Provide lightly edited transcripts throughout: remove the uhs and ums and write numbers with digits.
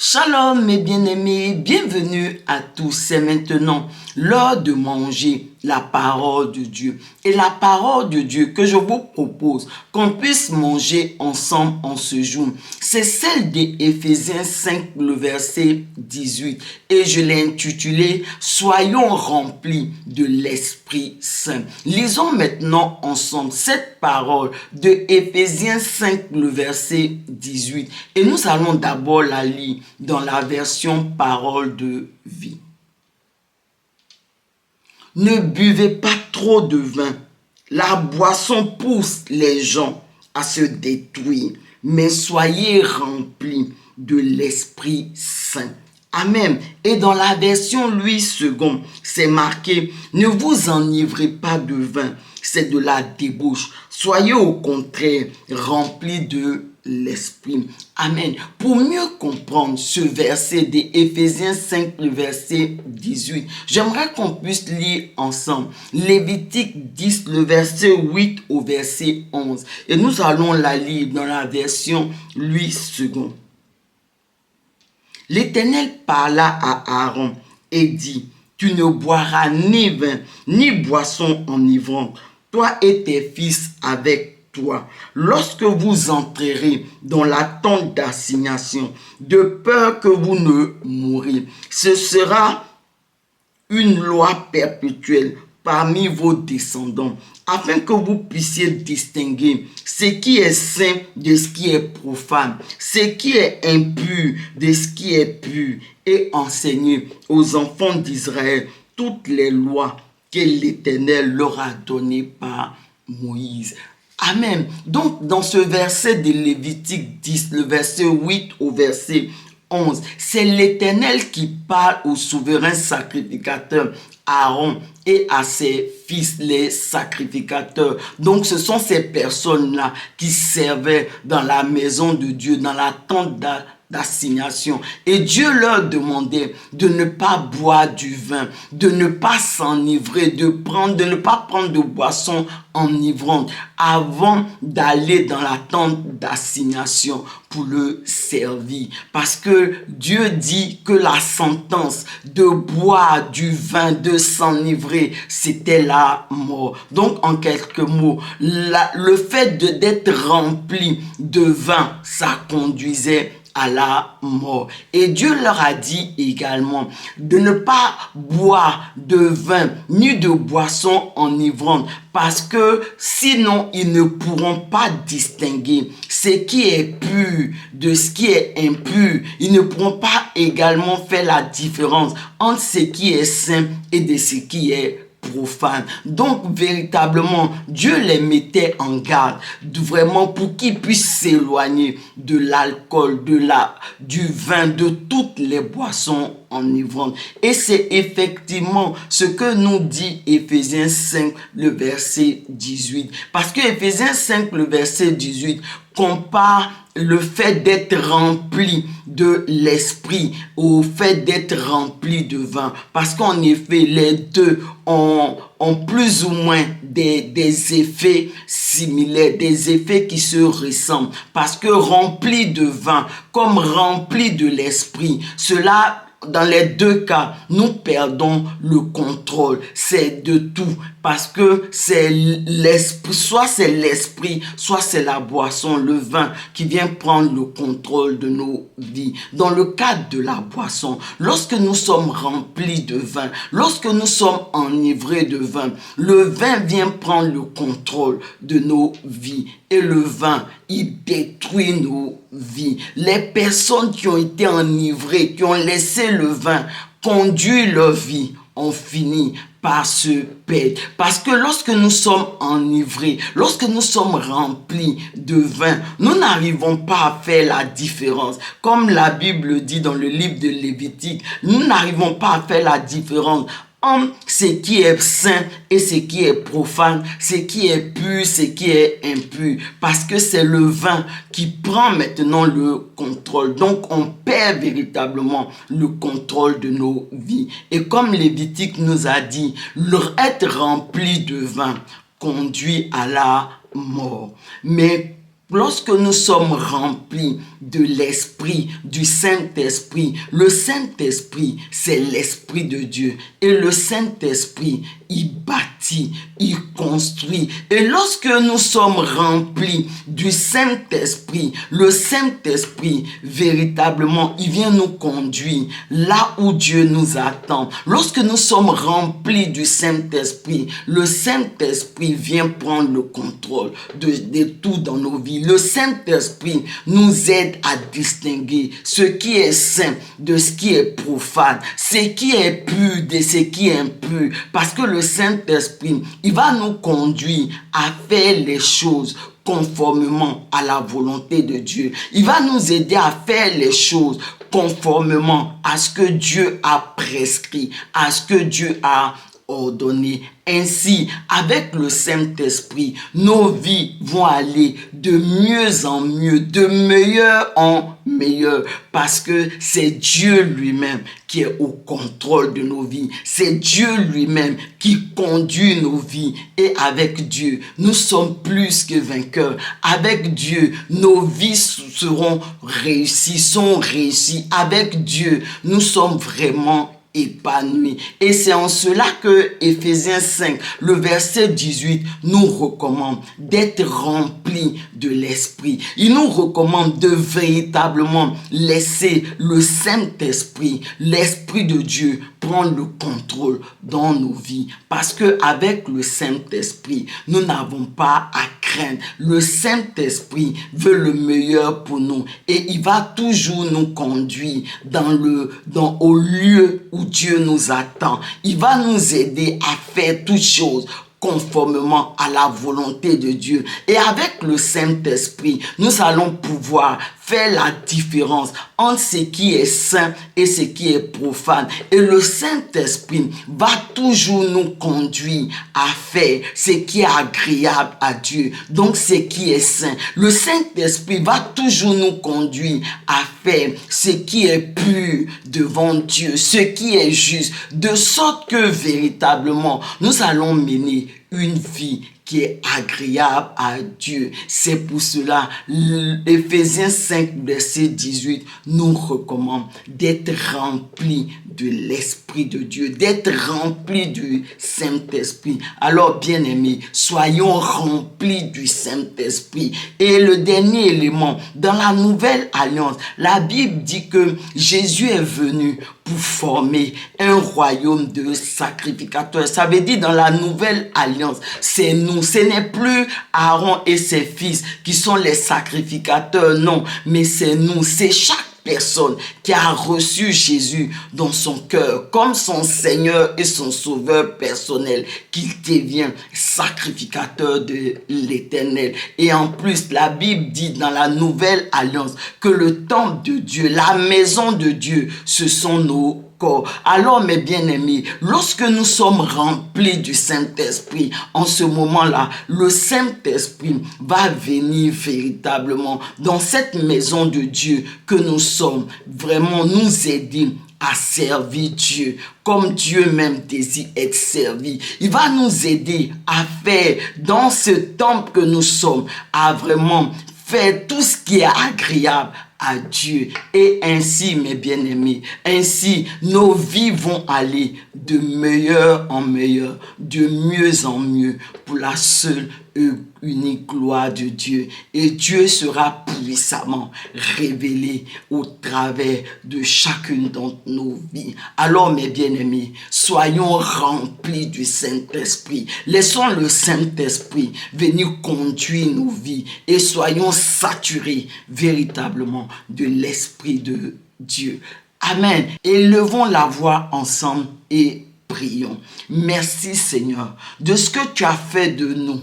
Shalom mes bien-aimés, bienvenue à tous. C'est maintenant l'heure de manger la parole de Dieu. Et la parole de Dieu que je vous propose qu'on puisse manger ensemble en ce jour, c'est celle d'Éphésiens 5, le verset 18. Et je l'ai intitulé « Soyons remplis de l'Esprit Saint ». Lisons maintenant ensemble cette parole de Éphésiens 5, le verset 18. Et nous allons d'abord la lire dans la version parole de vie. Ne buvez pas trop de vin. La boisson pousse les gens à se détruire, mais soyez remplis de l'Esprit Saint. Amen. Et dans la version Louis II, c'est marqué « Ne vous enivrez pas de vin, c'est de la débauche. Soyez au contraire remplis de l'Esprit. » Amen. Pour mieux comprendre ce verset d'Éphésiens 5, le verset 18, j'aimerais qu'on puisse lire ensemble Lévitique 10, le verset 8 au verset 11. Et nous allons la lire dans la version Louis II. L'Éternel parla à Aaron et dit, « Tu ne boiras ni vin, ni boisson enivrante, toi et tes fils avec toi, lorsque vous entrerez dans la tente d'assignation, de peur que vous ne mouriez. Ce sera une loi perpétuelle parmi vos descendants, afin que vous puissiez distinguer ce qui est saint de ce qui est profane, ce qui est impur de ce qui est pur, et enseigner aux enfants d'Israël toutes les lois que l'Éternel leur a données par Moïse. » Amen. Donc, dans ce verset de Lévitique 10, le verset 8 au verset 11, c'est l'Éternel qui parle au souverain sacrificateur Aaron et à ses fils, les sacrificateurs. Donc, ce sont ces personnes-là qui servaient dans la maison de Dieu, dans la tente d'assignation. Et Dieu leur demandait de ne pas boire du vin, de ne pas s'enivrer, de ne pas prendre de boisson enivrante avant d'aller dans la tente d'assignation pour le servir. Parce que Dieu dit que la sentence de boire du vin, de s'enivrer, c'était la mort. Donc, en quelques mots, le fait d'être rempli de vin, ça conduisait à la mort. Et Dieu leur a dit également de ne pas boire de vin ni de boisson enivrante, parce que sinon ils ne pourront pas distinguer ce qui est pur de ce qui est impur. Ils ne pourront pas également faire la différence entre ce qui est saint et de ce qui est profane. Donc, véritablement, Dieu les mettait en garde, vraiment pour qu'ils puissent s'éloigner de l'alcool, du vin, de toutes les boissons enivrantes. Et c'est effectivement ce que nous dit Éphésiens 5, le verset 18. Parce que Éphésiens 5, le verset 18, compare le fait d'être rempli de l'esprit au fait d'être rempli de vin. Parce qu'en effet, les deux ont plus ou moins des effets similaires, des effets qui se ressemblent. Parce que rempli de vin comme rempli de l'esprit, cela, dans les deux cas, nous perdons le contrôle. C'est de tout. Parce que c'est l'esprit, soit c'est l'esprit, soit c'est la boisson, le vin, qui vient prendre le contrôle de nos vies. Dans le cadre de la boisson, lorsque nous sommes remplis de vin, lorsque nous sommes enivrés de vin, le vin vient prendre le contrôle de nos vies. Et le vin, il détruit nos vies. Les personnes qui ont été enivrées, qui ont laissé le vin conduire leur vie, ont fini par se perdre. Parce que lorsque nous sommes enivrés, lorsque nous sommes remplis de vin, nous n'arrivons pas à faire la différence. Comme la Bible dit dans le livre de Lévitique, nous n'arrivons pas à faire la différence entre ce qui est saint et ce qui est profane, ce qui est pur, ce qui est impur. Parce que c'est le vin qui prend maintenant le contrôle. Donc, on perd véritablement le contrôle de nos vies. Et comme Lévitique nous a dit, leur être rempli de vin conduit à la mort. Mais Lorsque nous sommes remplis de l'Esprit, du Saint-Esprit, le Saint-Esprit, c'est l'Esprit de Dieu. Et le Saint-Esprit, il bâtit, il construit. Et lorsque nous sommes remplis du Saint-Esprit, le Saint-Esprit, véritablement, il vient nous conduire là où Dieu nous attend. Lorsque nous sommes remplis du Saint-Esprit, le Saint-Esprit vient prendre le contrôle de tout dans nos vies. Le Saint-Esprit nous aide à distinguer ce qui est saint de ce qui est profane, ce qui est pur de ce qui est impur. Parce que le Saint-Esprit, il va nous conduire à faire les choses conformément à la volonté de Dieu. Il va nous aider à faire les choses conformément à ce que Dieu a prescrit, à ce que Dieu a ordonné. Ainsi, avec le Saint-Esprit, nos vies vont aller de mieux en mieux, de meilleur en meilleur, parce que c'est Dieu lui-même qui est au contrôle de nos vies. C'est Dieu lui-même qui conduit nos vies. Et avec Dieu, nous sommes plus que vainqueurs. Avec Dieu, nos vies seront réussies, sont réussies. Avec Dieu, nous sommes vraiment épanouis. Et c'est en cela que Éphésiens 5, le verset 18, nous recommande d'être remplis de l'Esprit. Il nous recommande de véritablement laisser le Saint-Esprit, l'Esprit de Dieu, prendre le contrôle dans nos vies. Parce que avec le Saint-Esprit, nous n'avons pas à craindre. Le Saint-Esprit veut le meilleur pour nous et il va toujours nous conduire au lieu où Dieu nous attend. Il va nous aider à faire toutes choses conformément à la volonté de Dieu. Et avec le Saint-Esprit, nous allons pouvoir faire la différence entre ce qui est saint et ce qui est profane. Et le Saint-Esprit va toujours nous conduire à faire ce qui est agréable à Dieu. Donc, ce qui est saint. Le Saint-Esprit va toujours nous conduire à faire ce qui est pur devant Dieu, ce qui est juste, de sorte que véritablement, nous allons mener une vie qui est agréable à Dieu. C'est pour cela, Éphésiens 5, verset 18, nous recommande d'être remplis de l'Esprit de Dieu, d'être remplis du Saint-Esprit. Alors, bien-aimés, soyons remplis du Saint-Esprit. Et le dernier élément, dans la Nouvelle Alliance, la Bible dit que Jésus est venu pour former un royaume de sacrificateurs. Ça veut dire dans la Nouvelle Alliance, c'est nous. Ce n'est plus Aaron et ses fils qui sont les sacrificateurs, non, mais c'est nous, c'est chaque personne qui a reçu Jésus dans son cœur comme son Seigneur et son Sauveur personnel, qu'il devient sacrificateur de l'Éternel. Et en plus, la Bible dit dans la Nouvelle Alliance que le temple de Dieu, la maison de Dieu, ce sont nos corps. Alors, mes bien-aimés, lorsque nous sommes remplis du Saint-Esprit, en ce moment-là, le Saint-Esprit va venir véritablement dans cette maison de Dieu que nous sommes, vraiment nous aider à servir Dieu, comme Dieu même désire être servi. Il va nous aider à faire dans ce temple que nous sommes, à vraiment faire tout ce qui est agréable à Dieu. Et ainsi, mes bien-aimés, ainsi, nos vies vont aller de meilleur en meilleur, de mieux en mieux, pour la seule et unique gloire de Dieu. Et Dieu sera puissamment révélé au travers de chacune de nos vies. Alors, mes bien-aimés, soyons remplis du Saint-Esprit. Laissons le Saint-Esprit venir conduire nos vies et soyons saturés véritablement de l'Esprit de Dieu. Amen. Élevons la voix ensemble et prions. Merci Seigneur de ce que tu as fait de nous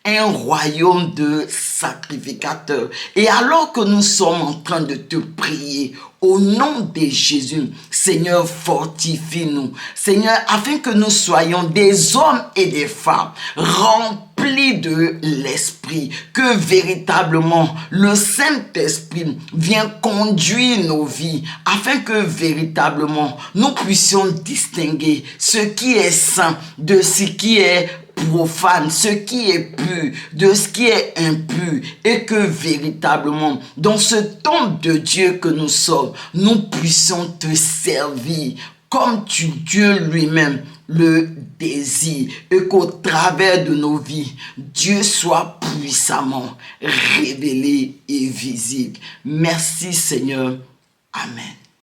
un royaume de sacrificateurs. Et alors que nous sommes en train de te prier au nom de Jésus, Seigneur, fortifie-nous. Seigneur, afin que nous soyons des hommes et des femmes remplis de l'Esprit, que véritablement le Saint-Esprit vienne conduire nos vies, afin que véritablement nous puissions distinguer ce qui est saint de ce qui est profane, ce qui est pur, de ce qui est impur, et que véritablement, dans ce temple de Dieu que nous sommes, nous puissions te servir comme Dieu lui-même le désire, et qu'au travers de nos vies, Dieu soit puissamment révélé et visible. Merci Seigneur. Amen.